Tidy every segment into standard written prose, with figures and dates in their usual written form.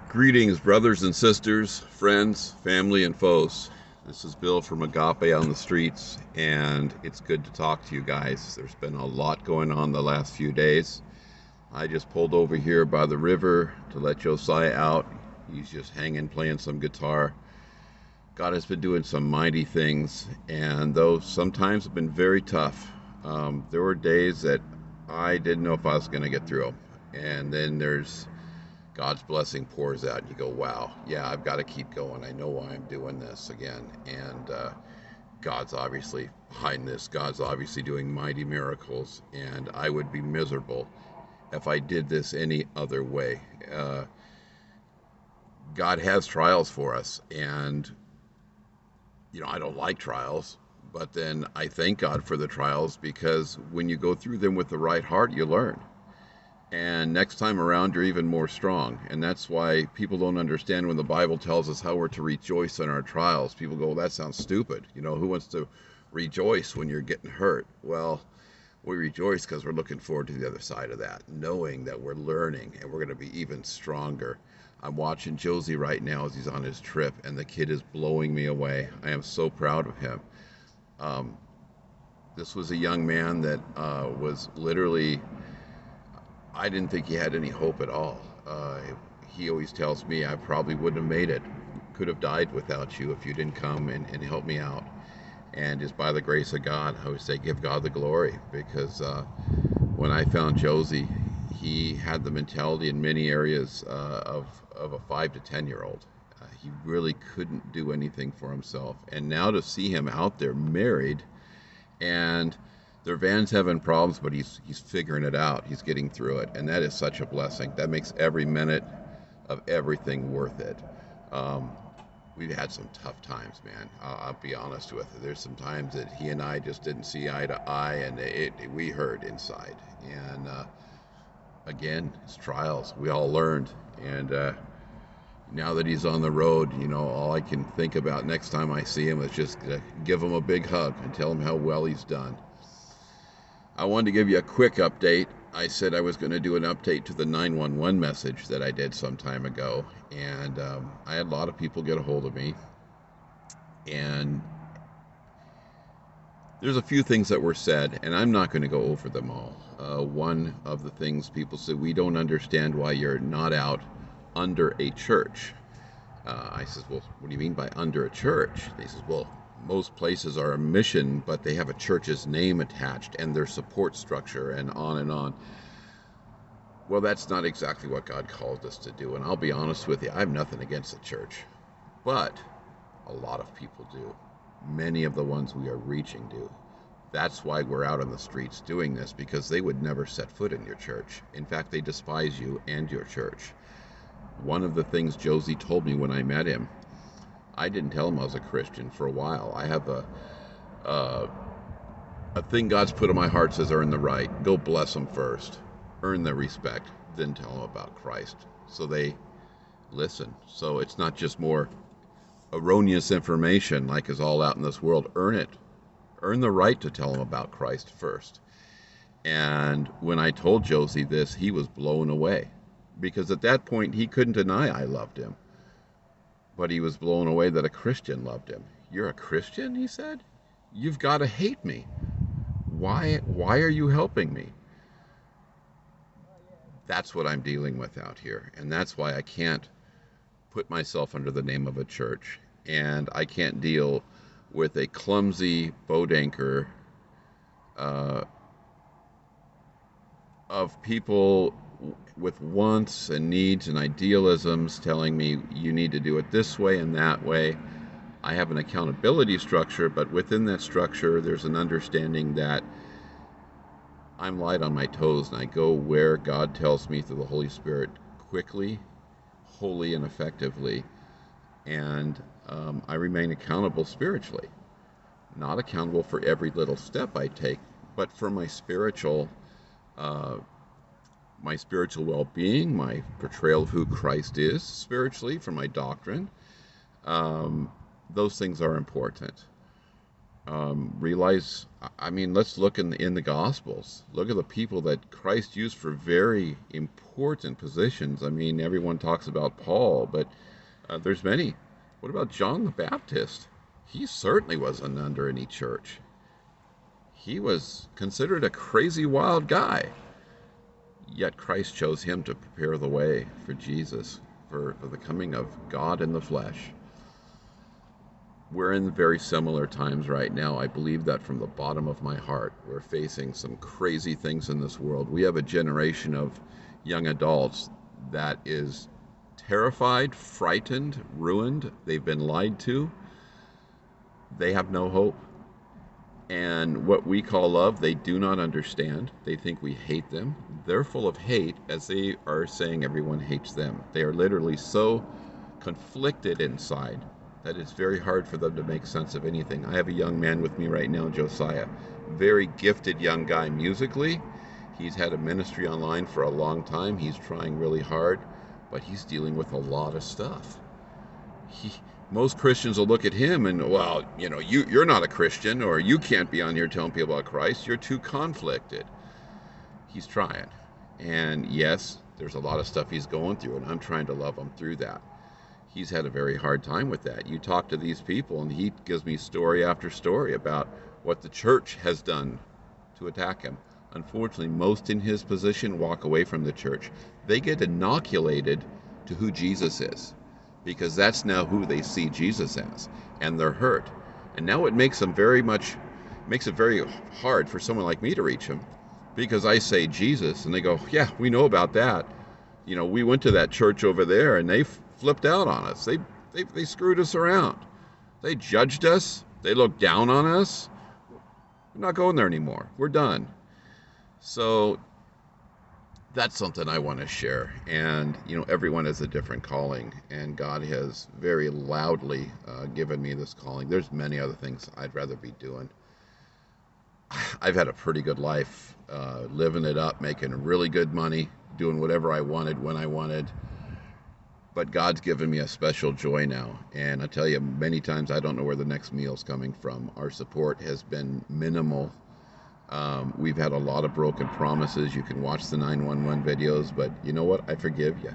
Greetings, brothers and sisters, friends, family, and foes. This is Bill from Agape on the streets, and it's good to talk to you guys. There's been a lot going on the last few days. I just pulled over here by the river to let Josiah out. He's just hanging, playing some guitar. God has been doing some mighty things, and those sometimes have been very tough. There were days that I didn't know if I was going to get through them, and then there's God's blessing pours out, and you go, wow, yeah, I've got to keep going. I know why I'm doing this again. And God's obviously behind this. God's obviously doing mighty miracles, and I would be miserable if I did this any other way. God has trials for us, and, I don't like trials, but then I thank God for the trials because when you go through them with the right heart, you learn. And next time around, you're even more strong. And that's why people don't understand when the Bible tells us how we're to rejoice in our trials. People go, well, that sounds stupid. Who wants to rejoice when you're getting hurt? Well, we rejoice because we're looking forward to the other side of that, knowing that we're learning and we're going to be even stronger. I'm watching Josie right now as he's on his trip, and the kid is blowing me away. I am so proud of him. Um, this was a young man that was literally, I didn't think he had any hope at all. He always tells me I probably wouldn't have made it. Could have died without you if you didn't come and help me out. And it's by the grace of God. I would say give God the glory, because when I found Josie, he had the mentality in many areas of a 5 to 10 year old. He really couldn't do anything for himself. And now to see him out there married, and their van's having problems, but he's figuring it out. He's getting through it, and that is such a blessing. That makes every minute of everything worth it. Um, we've had some tough times, man. I'll be honest with you. There's some times that he and I just didn't see eye to eye, and we hurt inside. And again, it's trials. We all learned, and now that he's on the road, all I can think about next time I see him is just give him a big hug and tell him how well he's done. I wanted to give you a quick update. I said I was going to do an update to the 911 message that I did some time ago, and I had a lot of people get a hold of me, and there's a few things that were said, and I'm not going to go over them all. One of the things people said, we don't understand why you're not out under a church. I says, well, what do you mean by under a church? They says, well, most places are a mission, but they have a church's name attached and their support structure and on and on. Well, that's not exactly what God called us to do. And I'll be honest with you, I have nothing against the church, but a lot of people do. Many of the ones we are reaching do. That's why we're out on the streets doing this, because they would never set foot in your church. In fact, they despise you and your church. One of the things Josie told me when I met him, I didn't tell him I was a Christian for a while. I have a thing God's put in my heart, says earn the right. Go bless them first. Earn their respect, then tell them about Christ. So they listen. So it's not just more erroneous information like is all out in this world. Earn it. Earn the right to tell them about Christ first. And when I told Josie this, he was blown away, because at that point he couldn't deny I loved him. But he was blown away that a Christian loved him. You're a Christian, he said? You've got to hate me. Why are you helping me? That's what I'm dealing with out here. And that's why I can't put myself under the name of a church. And I can't deal with a clumsy boat anchor of people with wants and needs and idealisms telling me you need to do it this way and that way. I have an accountability structure, but within that structure, there's an understanding that I'm light on my toes, and I go where God tells me through the Holy Spirit quickly, wholly, and effectively. And I remain accountable spiritually. Not accountable for every little step I take, but for my spiritual well-being, my portrayal of who Christ is spiritually, for my doctrine. Those things are important. Realize, I mean, let's look in the Gospels. Look at the people that Christ used for very important positions. I mean, everyone talks about Paul, but there's many. What about John the Baptist? He certainly wasn't under any church. He was considered a crazy wild guy. Yet Christ chose him to prepare the way for Jesus, for the coming of God in the flesh. We're in very similar times right now. I believe that from the bottom of my heart. We're facing some crazy things in this world. We have a generation of young adults that is terrified, frightened, ruined. They've been lied to. They have no hope. And what we call love, they do not understand. They think we hate them. They're full of hate, as they are saying everyone hates them. They are literally so conflicted inside that it's very hard for them to make sense of anything. I have a young man with me right now, Josiah, very gifted young guy musically. He's had a ministry online for a long time. He's trying really hard, but he's dealing with a lot of stuff. Most Christians will look at him and, well, you're not a Christian, or you can't be on here telling people about Christ. You're too conflicted. He's trying. And yes, there's a lot of stuff he's going through, and I'm trying to love him through that. He's had a very hard time with that. You talk to these people, and he gives me story after story about what the church has done to attack him. Unfortunately, most in his position walk away from the church. They get inoculated to who Jesus is, because that's now who they see Jesus as, and they're hurt. And now it makes it very hard for someone like me to reach him, because I say Jesus, and they go, yeah, we know about that. We went to that church over there, and they flipped out on us. They screwed us around. They judged us. They looked down on us. We're not going there anymore. We're done. So that's something I want to share. And, everyone has a different calling, and God has very loudly given me this calling. There's many other things I'd rather be doing. I've had a pretty good life, living it up, making really good money, doing whatever I wanted when I wanted. But God's given me a special joy now. And I tell you, many times I don't know where the next meal's coming from. Our support has been minimal. We've had a lot of broken promises. You can watch the 911 videos, but you know what? I forgive you.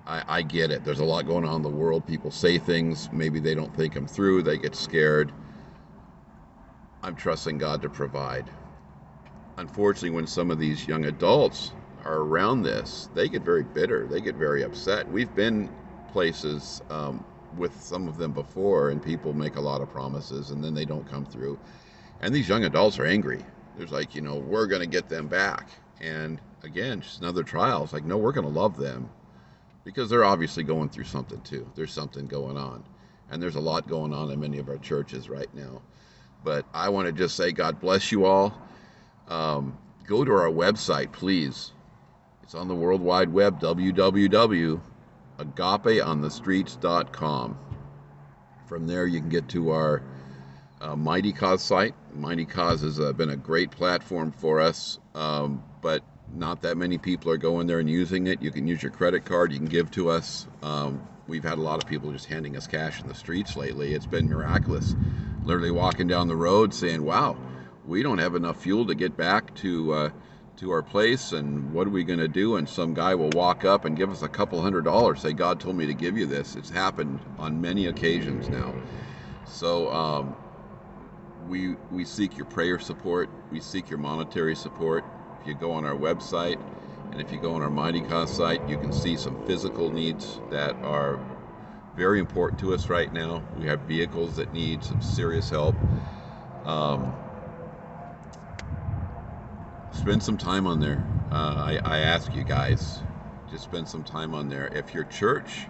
I get it. There's a lot going on in the world. People say things. Maybe they don't think them through. They get scared. I'm trusting God to provide. Unfortunately, when some of these young adults are around this, they get very bitter. They get very upset. We've been places with some of them before, and people make a lot of promises, and then they don't come through. And these young adults are angry. There's like, we're going to get them back. And again, just another trial. It's like, no, we're going to love them, because they're obviously going through something too. There's something going on. And there's a lot going on in many of our churches right now. But I want to just say, God bless you all. Go to our website, please. It's on the World Wide Web, www.agapeonthestreets.com. From there, you can get to our Mighty Cause site. Mighty Cause has been a great platform for us, but not that many people are going there and using it. You can use your credit card. You can give to us. We've had a lot of people just handing us cash in the streets lately. It's been miraculous. Literally walking down the road saying, wow, we don't have enough fuel to get back to our place, and what are we going to do? And some guy will walk up and give us a couple $100, say, God told me to give you this. It's happened on many occasions now. So we seek your prayer support. We seek your monetary support. If you go on our website, and if you go on our Mighty Cause site, you can see some physical needs that are very important to us right now. We have vehicles that need some serious help. Spend some time on there. I ask you guys, just spend some time on there. If your church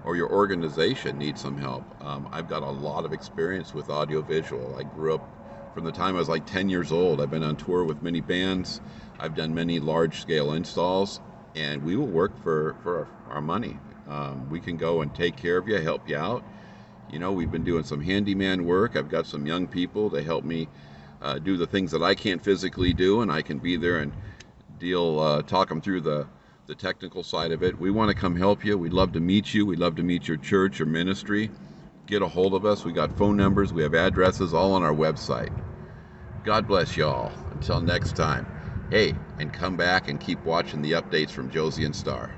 or your organization needs some help, I've got a lot of experience with audiovisual. I grew up from the time I was like 10 years old. I've been on tour with many bands. I've done many large-scale installs, and we will work for our money. We can go and take care of you, help you out. We've been doing some handyman work. I've got some young people to help me do the things that I can't physically do, and I can be there and talk them through the technical side of it. We want to come help you. We'd love to meet you. We'd love to meet your church or ministry. get a hold of us. We got phone numbers, we have addresses, all on our website. God bless y'all. Until next time. Hey, and come back and keep watching the updates from Josie and Star.